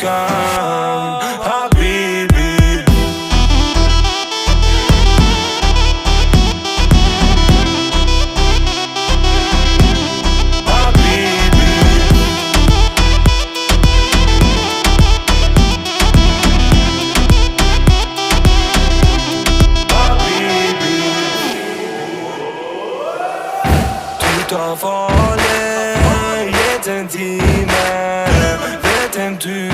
كان حبيبي. Tout a volé, jeden Timen, wird im Tür.